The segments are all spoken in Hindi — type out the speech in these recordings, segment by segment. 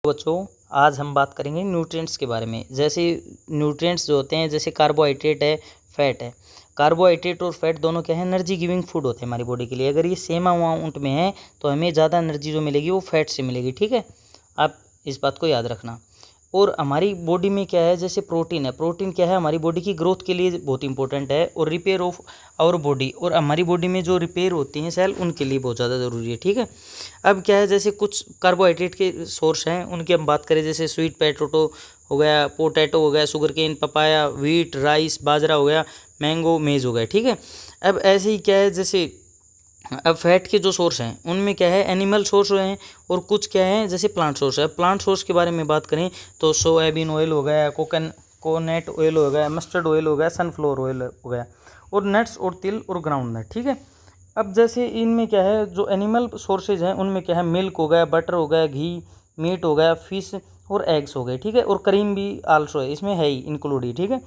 बच्चों, आज हम बात करेंगे न्यूट्रिएंट्स के बारे में। जैसे न्यूट्रिएंट्स जो होते हैं, जैसे कार्बोहाइड्रेट है, फैट है। कार्बोहाइड्रेट और फैट दोनों क्या है, एनर्जी गिविंग फूड होते हैं हमारी बॉडी के लिए। अगर ये सेम अमाउंट में है तो हमें ज़्यादा एनर्जी जो मिलेगी वो फैट से मिलेगी, ठीक है। आप इस बात को याद रखना। और हमारी बॉडी में क्या है, जैसे प्रोटीन है। प्रोटीन क्या है, हमारी बॉडी की ग्रोथ के लिए बहुत इंपॉर्टेंट है, और रिपेयर ऑफ आवर बॉडी, और हमारी बॉडी में जो रिपेयर होती हैं सेल, उनके लिए बहुत ज़्यादा ज़रूरी है, ठीक है। अब क्या है, जैसे कुछ कार्बोहाइड्रेट के सोर्स हैं, उनकी हम बात करें, जैसे स्वीट पोटैटो हो गया, पोटैटो हो गया, sugar cane, papaya, wheat, rice, बाजरा हो गया, मैंगो, मेज़ हो गया, ठीक है। अब ऐसे ही क्या है, जैसे अब फैट के जो सोर्स हैं उनमें क्या है, एनिमल सोर्स हैं, और कुछ क्या है जैसे प्लांट सोर्स है। प्लांट सोर्स के बारे में बात करें तो सोयाबीन ऑयल हो गया, कोकोनट ऑयल हो गया, मस्टर्ड ऑयल हो गया, सनफ्लावर ऑयल हो गया, और नट्स और तिल और ग्राउंड नट, ठीक है। अब जैसे इनमें क्या है, जो एनिमल सोर्सेज हैं उनमें क्या है, मिल्क हो गया, बटर हो गया, घी, मीट हो गया, फिश और एग्स हो गए, ठीक है। और क्रीम भी आल्सो है, इसमें है ही इंक्लूड ही, ठीक है।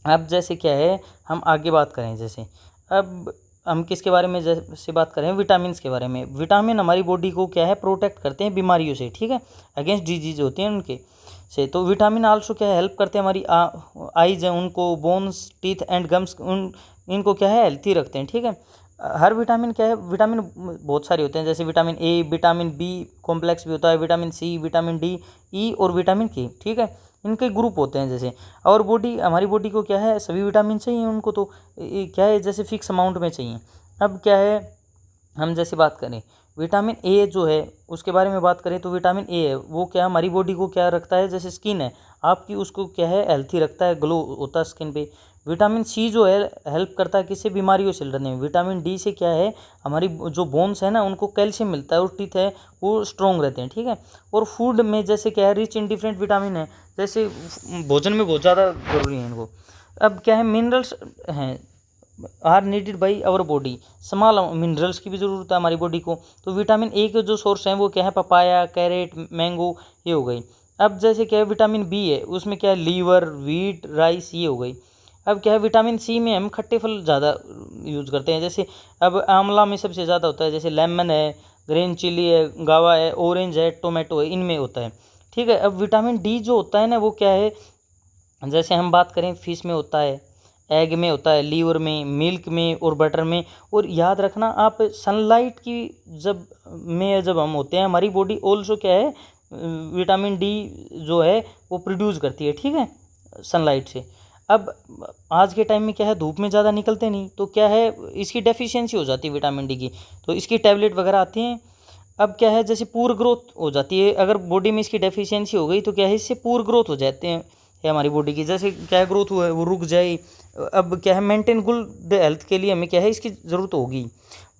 अब जैसे क्या है, हम आगे बात करें, जैसे अब हम किसके बारे में जैसे बात करें, विटामिन के बारे में। विटामिन हमारी बॉडी को क्या है, प्रोटेक्ट करते हैं बीमारियों से, ठीक है, अगेंस्ट डिजीज होती हैं उनके से। तो विटामिन आल्सो क्या है, हेल्प करते हैं हमारी आईज हैं उनको, बोन्स, टीथ एंड गम्स, इनको क्या है, हेल्थी रखते हैं, ठीक है। हर विटामिन क्या है, विटामिन बहुत सारे होते हैं, जैसे vitamin A, vitamin B complex भी होता है, vitamin C, vitamin D, E और विटामिन के, ठीक है। इनके ग्रुप होते हैं जैसे। और हमारी बॉडी को क्या है, सभी विटामिन चाहिए उनको, तो क्या है, जैसे फिक्स अमाउंट में चाहिए। अब क्या है, हम जैसे बात करें विटामिन ए जो है उसके बारे में बात करें, तो विटामिन ए है वो क्या हमारी बॉडी को क्या रखता है, जैसे स्किन है आपकी, उसको क्या है, हेल्थी रखता है, ग्लो होता है स्किन पे। विटामिन सी जो है हेल्प करता है किससे, बीमारियों से लड़ने में। विटामिन डी से क्या है, हमारी जो बोन्स है ना उनको कैल्शियम मिलता है, और टीथ है वो स्ट्रॉन्ग रहते हैं, ठीक है। और फूड में जैसे क्या है, रिच इन डिफरेंट विटामिन है, जैसे भोजन में बहुत ज़्यादा ज़रूरी है इनको। अब क्या है, मिनरल्स हैं are needed by our body. Small minerals की भी ज़रूरत है हमारी बॉडी को। तो विटामिन ए के जो सोर्स हैं वो क्या है, पपाया, कैरेट, मैंगो, ये हो गई। अब जैसे क्या है, विटामिन बी है उसमें क्या है, लीवर, व्हीट, राइस, ये हो गई। अब क्या है, विटामिन सी में हम खट्टे फल ज़्यादा यूज़ करते हैं, जैसे अब आंवला में सबसे ज़्यादा होता है, जैसे लेमन है, ग्रीन चिली है, गावा है, ऑरेंज है, टोमेटो है, इनमें होता है, ठीक है। अब विटामिन डी जो होता है ना वो क्या है, जैसे हम बात करें फिश में होता है, एग में होता है, लीवर में, मिल्क में और बटर में। और याद रखना आप, सनलाइट की जब हम होते हैं, हमारी बॉडी ऑल्सो क्या है, विटामिन डी जो है वो प्रोड्यूस करती है, ठीक है, सनलाइट से। अब आज के टाइम में क्या है, धूप में ज़्यादा निकलते नहीं, तो क्या है, इसकी डेफिशिएंसी हो जाती है विटामिन डी की, तो इसकी टैबलेट वगैरह आती हैं। अब क्या है, जैसे पूर ग्रोथ हो जाती है, अगर बॉडी में इसकी डेफिशिएंसी हो गई तो क्या है, इससे पूर ग्रोथ हो जाते हैं हमारी बॉडी की, जैसे क्या है, ग्रोथ हुआ है वो रुक जाए। अब क्या है, मेंटेन गुड हेल्थ के लिए हमें क्या है, इसकी ज़रूरत होगी।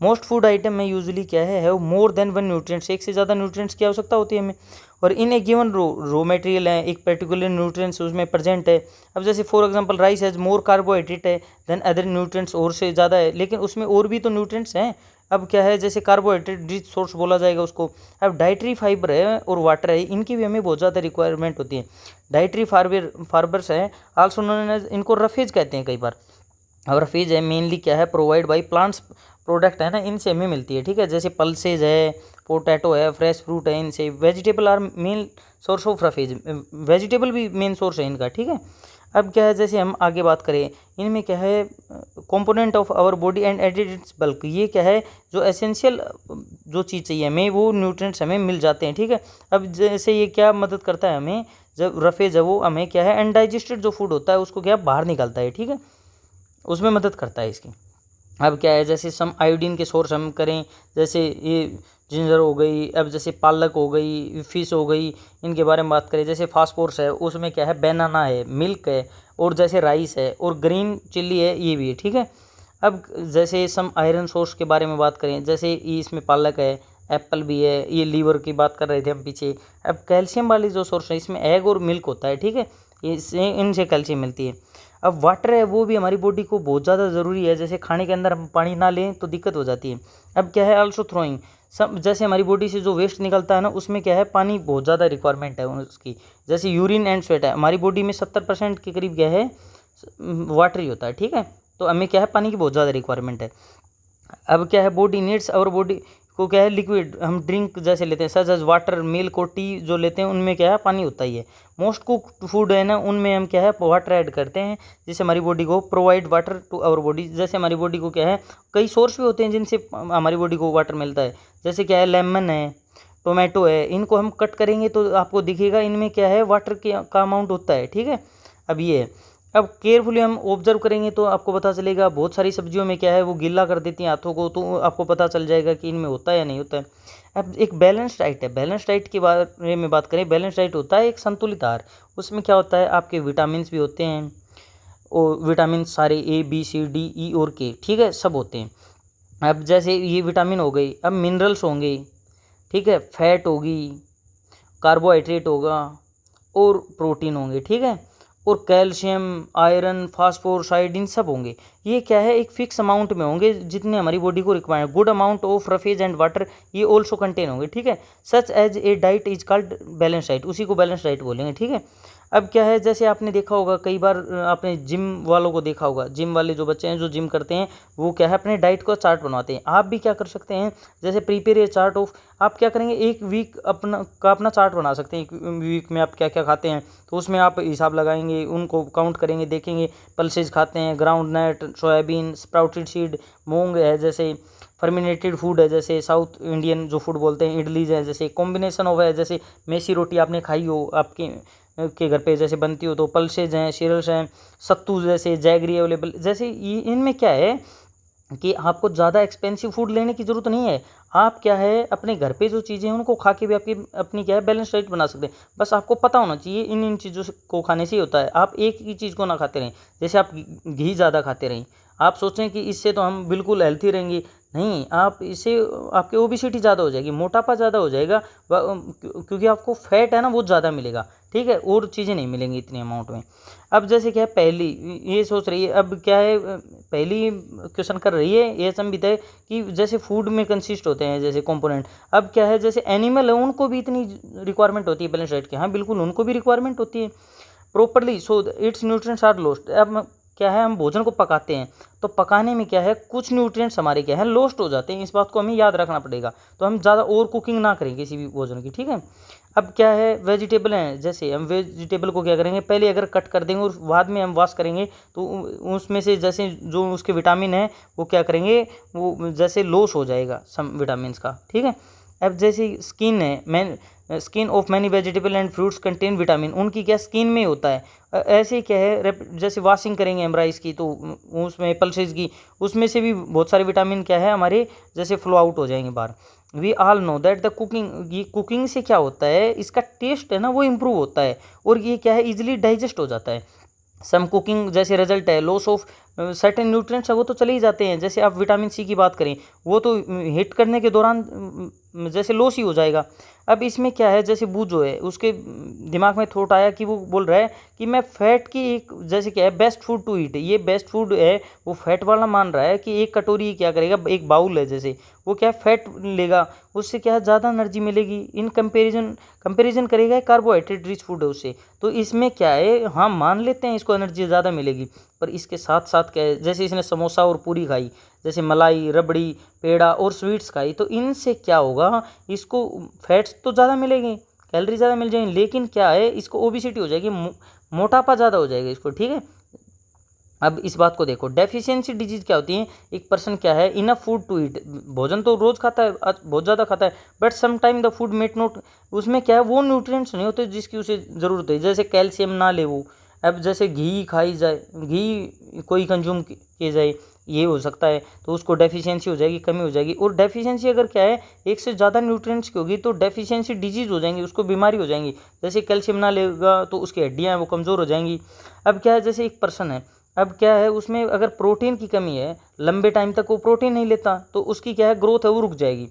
मोस्ट फूड आइटम में यूजुअली क्या है मोर देन वन न्यूट्रिएंट्स, एक से ज़्यादा न्यूट्रिएंट्स की आवश्यकता होती है हमें। और इन ए गिवन रो मटेरियल है, एक पर्टिकुलर न्यूट्रिएंट्स उसमें प्रेजेंट है। अब जैसे for example rice has more carbohydrate है देन अदर न्यूट्रिएंट्स, और से ज़्यादा है, लेकिन उसमें और भी तो न्यूट्रिएंट्स हैं। अब क्या है, जैसे कार्बोहाइड्रेट रिच सोर्स बोला जाएगा उसको। अब डाइटरी फाइबर है और वाटर है, इनकी भी हमें बहुत ज़्यादा रिक्वायरमेंट होती है। डाइटरी फाइबर्स है आल्सो नोन एज, इनको रफेज कहते हैं कई बार। और रफेज है मेनली क्या है, प्रोवाइड बाई प्लांट्स, प्रोडक्ट है ना, इनसे हमें मिलती है, ठीक है। जैसे पल्सेज है, पोटैटो है, फ्रेश फ्रूट है, इनसे। Vegetable are main source of roughage, vegetable भी मेन सोर्स है इनका, ठीक है। अब क्या है, जैसे हम आगे बात करें, इनमें क्या है, component of our body and added its bulk, ये क्या है, जो एसेंशियल जो चीज़ चाहिए हमें वो न्यूट्रिएंट्स हमें मिल जाते हैं, ठीक है। अब जैसे ये क्या मदद करता है हमें, जब रफेज है वो हमें क्या है, अनडाइजेस्टेड जो फूड होता है उसको क्या बाहर निकालता है, ठीक है, उसमें मदद करता है इसकी। अब क्या है, जैसे सम आयोडीन के सोर्स हम करें, जैसे ये जिंजर हो गई, अब जैसे पालक हो गई, फिश हो गई, इनके बारे में बात करें, जैसे फास्फोरस है उसमें क्या है, बनाना है, मिल्क है, और जैसे राइस है, और ग्रीन चिल्ली है, ये भी है, ठीक है। अब जैसे सम आयरन सोर्स के बारे में बात करें, जैसे ये इसमें पालक है, एप्पल भी है, ये लीवर की बात कर रहे थे हम पीछे। अब कैल्शियम वाली जो सोर्स है इसमें एग और मिल्क होता है, ठीक है, इससे इनसे कैल्शियम मिलती है। अब वाटर है वो भी हमारी बॉडी को बहुत ज़्यादा ज़रूरी है, जैसे खाने के अंदर हम पानी ना लें तो दिक्कत हो जाती है। अब क्या है, आल्सो थ्रोइंग, सब जैसे हमारी बॉडी से जो वेस्ट निकलता है ना उसमें क्या है, पानी बहुत ज़्यादा रिक्वायरमेंट है उसकी। जैसे यूरिन एंड स्वेट है, हमारी बॉडी में 70% के करीब क्या है, वाटर ही होता है, ठीक है। तो हमें क्या है, पानी की बहुत ज़्यादा रिक्वायरमेंट है। अब क्या है, बॉडी नीड्स आवर बॉडी को क्या है लिक्विड हम ड्रिंक जैसे लेते हैं सच एज वाटर, मिल्क और टी जो लेते हैं उनमें क्या है पानी होता ही है। मोस्ट कुक्ड फूड है ना उनमें हम क्या है वाटर ऐड करते हैं, जिससे हमारी बॉडी को provide water to our body. जैसे हमारी बॉडी को क्या है कई सोर्स भी होते हैं जिनसे हमारी बॉडी को वाटर मिलता है, जैसे क्या है लेमन है, टोमेटो है, इनको हम कट करेंगे तो आपको दिखेगा इनमें क्या है वाटर का अमाउंट होता है, ठीक है। अब ये है, अब केयरफुली हम ऑब्जर्व करेंगे तो आपको पता चलेगा बहुत सारी सब्जियों में क्या है वो गीला कर देती हैं हाथों को, तो आपको पता चल जाएगा कि इनमें होता है या नहीं होता है। अब एक बैलेंस डाइट है, बैलेंस डाइट के बारे में बात करें, बैलेंस डाइट होता है एक संतुलित आहार। उसमें क्या होता है आपके विटामिन भी होते हैं, और विटामिन सारे A B C D E और K, ठीक है, सब होते हैं। अब जैसे ये विटामिन हो गई, अब मिनरल्स होंगे, ठीक है, फैट होगी, कार्बोहाइड्रेट होगा और प्रोटीन होंगे, ठीक है, और कैल्शियम, आयरन, फास्फोरस, आयोडीन सब होंगे। ये क्या है एक फिक्स अमाउंट में होंगे जितने हमारी बॉडी को require. Good amount of roughage and water ये ऑल्सो कंटेन होंगे, ठीक है। Such as a diet is called balance diet, उसी को बैलेंस डाइट बोलेंगे, ठीक है। अब क्या है जैसे आपने देखा होगा कई बार आपने जिम वालों को देखा होगा, जिम वाले जो बच्चे हैं जो जिम करते हैं वो क्या है अपने डाइट का चार्ट बनवाते हैं। आप भी क्या कर सकते हैं जैसे प्रिपेयर ए चार्ट ऑफ, आप क्या करेंगे एक वीक अपना चार्ट बना सकते हैं, एक वीक में आप क्या क्या खाते हैं तो उसमें आप हिसाब लगाएंगे, उनको काउंट करेंगे, देखेंगे पल्सेज खाते हैं, groundnut, soybean, sprouted seed, मूंग है, जैसे फर्मिनेटेड फूड है जैसे साउथ इंडियन जो फूड बोलते हैं, इडलीज है, जैसे कॉम्बिनेशन ऑफ है, जैसे मेसी रोटी आपने खाई हो आपके के घर पे जैसे बनती हो, तो पल्सेज हैं, सीरियल्स हैं, सत्तू जैसे जैगरी अवेलेबल, जैसे ये इनमें क्या है कि आपको ज़्यादा एक्सपेंसिव फूड लेने की ज़रूरत नहीं है। आप क्या है अपने घर पे जो चीज़ें हैं उनको खा के भी आपकी अपनी क्या है बैलेंस डाइट बना सकते हैं। बस आपको पता होना चाहिए इन इन चीज़ों को खाने से ही होता है। आप एक ही चीज़ को ना खाते रहें, जैसे आप घी ज़्यादा खाते रहें, आप सोचें कि इससे तो हम बिल्कुल हेल्थी रहेंगे, नहीं, आप इससे आपकी ओबिसिटी ज़्यादा हो जाएगी, मोटापा ज़्यादा हो जाएगा, क्योंकि आपको फैट है ना वो ज़्यादा मिलेगा, ठीक है, और चीज़ें नहीं मिलेंगी इतने अमाउंट में। अब जैसे क्या है पहली ये सोच रही है, अब क्या है पहली क्वेश्चन कर रही है ये संबित है कि जैसे फूड में कंसिस्ट होते हैं जैसे कंपोनेंट, अब क्या है जैसे एनिमल है उनको भी इतनी रिक्वायरमेंट होती है बैलेंस डाइट की, हाँ बिल्कुल उनको भी रिक्वायरमेंट होती है properly, so it's nutrients are lost. अब क्या है हम भोजन को पकाते हैं तो पकाने में क्या है कुछ न्यूट्रिएंट्स हमारे क्या है लॉस्ट हो जाते हैं, इस बात को हमें याद रखना पड़ेगा, तो हम ज़्यादा ओवर कुकिंग ना करें किसी भी भोजन की, ठीक है। अब क्या है वेजिटेबल हैं, जैसे हम वेजिटेबल को क्या करेंगे पहले अगर कट कर देंगे और बाद में हम वॉश करेंगे तो उसमें से जैसे जो उसके विटामिन है वो क्या करेंगे वो जैसे लॉस हो जाएगा सम विटामिन का, ठीक है। अब जैसे स्किन है, skin of many vegetable and fruits contain vitamin, उनकी क्या स्किन में होता है, ऐसे क्या है जैसे वॉशिंग करेंगे हम राइस की तो उसमें पल्सेस की उसमें से भी बहुत सारे विटामिन क्या है हमारे जैसे फ्लो आउट हो जाएंगे बाहर। We all know that the cooking, ये कुकिंग से क्या होता है इसका टेस्ट है ना वो इम्प्रूव होता है और ये क्या है इजीली डाइजेस्ट हो जाता है। सम कुकिंग जैसे रिजल्ट है लॉस ऑफ सर्टेन न्यूट्रिएंट्स है वो तो चले ही जाते हैं, जैसे आप विटामिन सी की बात करें वो तो हिट करने के दौरान जैसे लॉस ही हो जाएगा। अब इसमें क्या है जैसे बूझो है उसके दिमाग में थॉट आया कि वो बोल रहा है कि मैं फैट की एक जैसे क्या है बेस्ट फूड टू ईट, ये बेस्ट फूड है वो फैट वाला मान रहा है कि एक कटोरी क्या करेगा, एक बाउल है जैसे वो क्या है फैट लेगा, उससे क्या है ज़्यादा एनर्जी मिलेगी इन कंपेरिजन करेगा कार्बोहाइड्रेट रिच फूड है उससे, तो इसमें क्या है हाँ मान लेते हैं इसको एनर्जी ज़्यादा मिलेगी, पर इसके साथ साथ क्या है जैसे इसने समोसा और पूरी खाई, जैसे मलाई, रबड़ी, पेड़ा और स्वीट्स खाई, तो इनसे क्या होगा इसको फैट्स तो ज़्यादा मिलेंगे, कैलोरी ज़्यादा मिल जाएंगी, लेकिन क्या है इसको ओबिसिटी हो जाएगी, मोटापा ज़्यादा हो जाएगा इसको, ठीक है। अब इस बात को देखो डेफिशिएंसी डिजीज क्या होती है, एक पर्सन क्या है इनफ फूड टू ईट, भोजन तो रोज़ खाता है बहुत ज़्यादा खाता है, but some time the food made not, उसमें क्या है वो न्यूट्रिएंट्स नहीं होते जिसकी उसे ज़रूरत है, जैसे कैल्शियम ना ले वो, अब जैसे घी खाई जाए, घी कोई कंज्यूम किए जाए ये हो सकता है तो उसको डेफिशिएंसी हो जाएगी, कमी हो जाएगी, और डेफिशिएंसी अगर क्या है एक से ज़्यादा न्यूट्रिएंट्स की होगी तो डेफिशिएंसी डिजीज़ हो जाएंगी, उसको बीमारी हो जाएंगी, जैसे कैल्शियम ना लेगा तो उसकी हड्डियाँ वो कमज़ोर हो जाएंगी। अब क्या है जैसे एक पर्सन है, अब क्या है उसमें अगर प्रोटीन की कमी है, लंबे टाइम तक वो प्रोटीन नहीं लेता तो उसकी क्या है ग्रोथ है वो रुक जाएगी,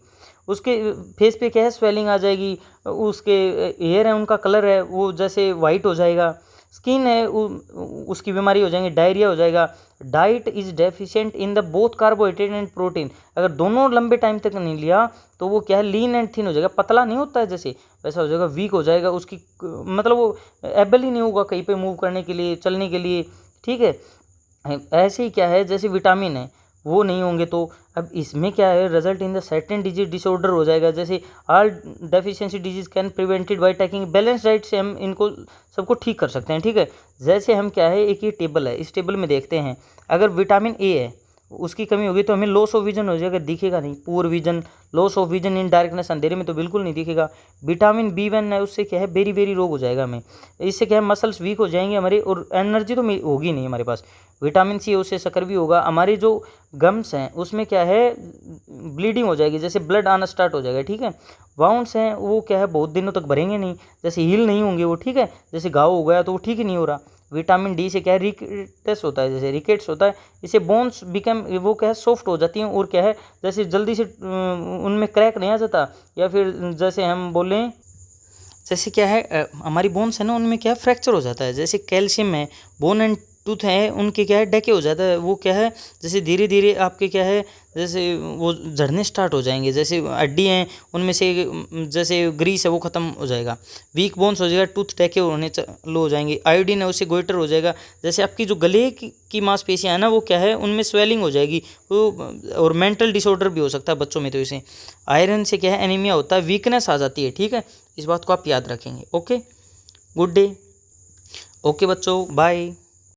उसके फेस पे क्या है स्वेलिंग आ जाएगी, उसके हेयर है उनका कलर है वो जैसे वाइट हो जाएगा, स्किन है उसकी बीमारी हो जाएंगी, डायरिया हो जाएगा। Diet is deficient in the both carbohydrate and protein, अगर दोनों लंबे टाइम तक नहीं लिया तो वो क्या है लीन एंड थिन हो जाएगा, पतला नहीं होता है जैसे वैसा हो जाएगा, वीक हो जाएगा, उसकी मतलब वो एबल ही नहीं होगा कहीं पे मूव करने के लिए, चलने के लिए, ठीक है। ऐसे ही क्या है जैसे विटामिन है वो नहीं होंगे तो अब इसमें क्या है, result in the certain disease disorder हो जाएगा। जैसे all deficiency disease can prevented by taking balance diet से हम इनको सबको ठीक कर सकते हैं, ठीक है। जैसे हम क्या है, एक ये टेबल है, इस टेबल में देखते हैं अगर विटामिन ए है उसकी कमी होगी तो हमें लॉस ऑफ विजन हो जाएगा, दिखेगा नहीं, poor vision, loss of vision in darkness, अंधेरे में तो बिल्कुल नहीं दिखेगा। विटामिन B1 है उससे क्या है, बेरी बेरी रोग हो जाएगा हमें, इससे क्या है मसल्स वीक हो जाएंगे हमारे और एनर्जी तो होगी नहीं हमारे पास। विटामिन C उससे शक्कर भी होगा, हमारे जो गम्स हैं उसमें क्या है ब्लीडिंग हो जाएगी, जैसे ब्लड आना स्टार्ट हो जाएगा, ठीक है। वाउंड्स हैं वो क्या है बहुत दिनों तक भरेंगे नहीं, जैसे हील नहीं होंगे वो, ठीक है। जैसे घाव हो गया तो वो ठीक ही नहीं हो रहा। विटामिन डी से क्या है रिकेट्स होता है, जैसे रिकेट्स होता है, इससे बोन्स बिकम वो क्या है सॉफ्ट हो जाती हैं और क्या है जैसे जल्दी से उनमें क्रैक नहीं आ जाता, या फिर जैसे हम बोलें जैसे क्या है हमारी बोन्स है ना उनमें क्या फ्रैक्चर हो जाता है। जैसे कैल्शियम है, बोन एंड टूथ है उनके क्या है डैके हो जाता है, वो क्या है जैसे धीरे धीरे आपके क्या है जैसे वो झड़ने स्टार्ट हो जाएंगे। जैसे हड्डी हैं उनमें से जैसे ग्रीस है वो ख़त्म हो जाएगा, वीक बोन्स हो जाएगा, टूथ डैके होने लो हो जाएंगे, आयोडीन है उससे गोइटर हो जाएगा। जैसे आपकी जो गले की मांसपेशियाँ हैं ना वो क्या है उनमें स्वेलिंग हो जाएगी वो, और मेंटल डिसऑर्डर भी हो सकता है बच्चों में। तो इसे आयरन से क्या है एनीमिया होता है, वीकनेस आ जाती है, ठीक है। इस बात को आप याद रखेंगे। Okay, good day. ओके बच्चों, बाय।